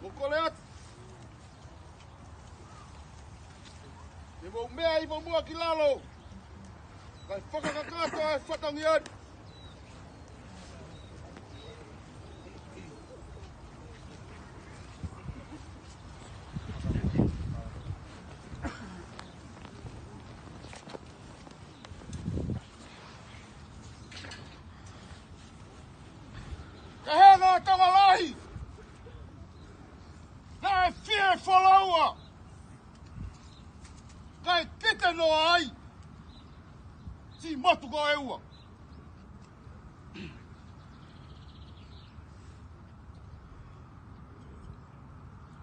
Mokoleat. E mo mea I mo mua ki lalo. Kai whakakakato e whatangi an. Ka henga tonga lahi. Na e fie whalaua. Kai kite noa ai. Si matu ko e ua.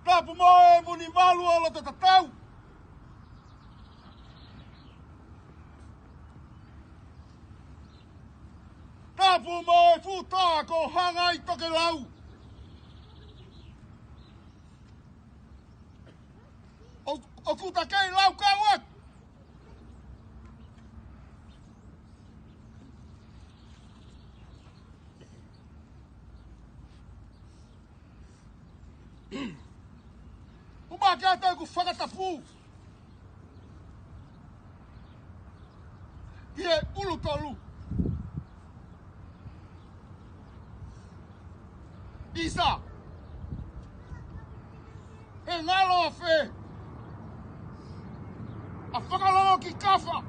Tapu mo e muni malu olo te tatau. Tapu mo e futa ko hanga I toke lau. O kuta kei lau kauat. Uma kia tau ku whakatapu. I e ulu tolu. Isa. E ngalo a whe. A whakalongo ki kawha.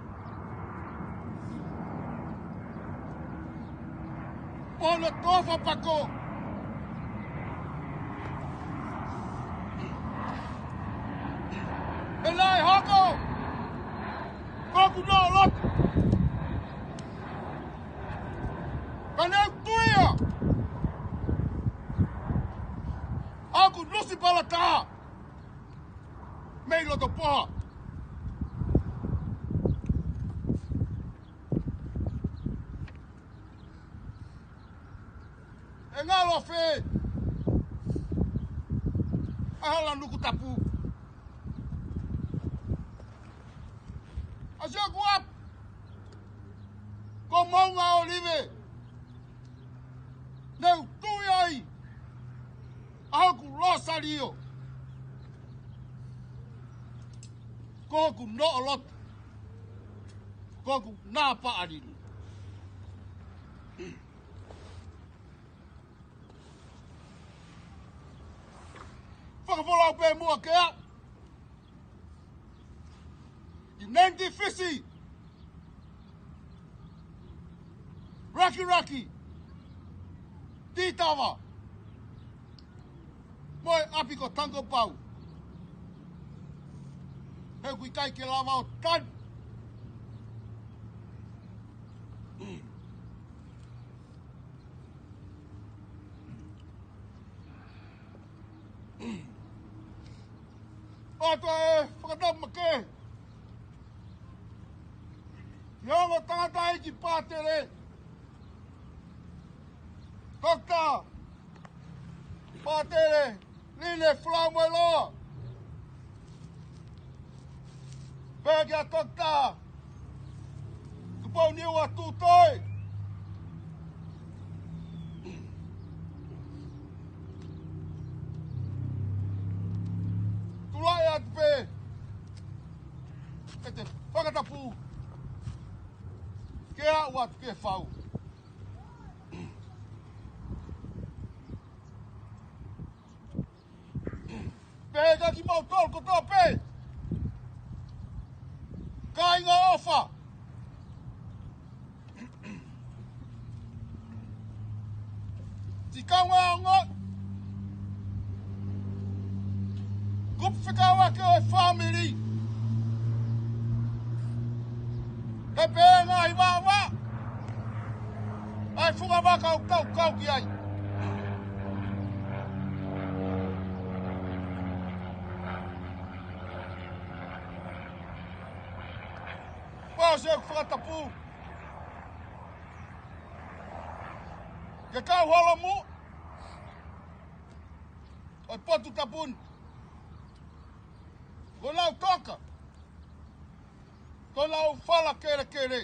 Ona tofa pako. E lai hako. Koku no lot. Kaneu tuia. Aku nusi palata. Meilo to poha. E ngalo a whe. Ahala nuku tapu. Asio kuap. Ko maunga olive. Neu tui ai. Aku losa rio. Koku no olot. Koku napa adini. Whakapolau pe mua kea. I nenti fisi. Raki raki. Titawa. Moe api ko tango pau. He kui kai ke lava o tan. Oto e whakatama ke. Yongo tangata e ki pātere. Dokta. Pātere. Nine flau mai loa. Pēkia dokta. Tupau niua tūtoi. Tulai atu pē. E te whakatapu. Ke a atu ke whau. Pēka ki mau tol ko tō pē. Ka inga ofa. Ti kaunga o ngot. Kup whikawa ke o family. He pēnga I wawa. Ai whunga waka o kau ki ai. Pao se ku whakatapu. Ke kau hala mu. Oi potu tapun. Ko lau toka. Ko lau whala kere kere.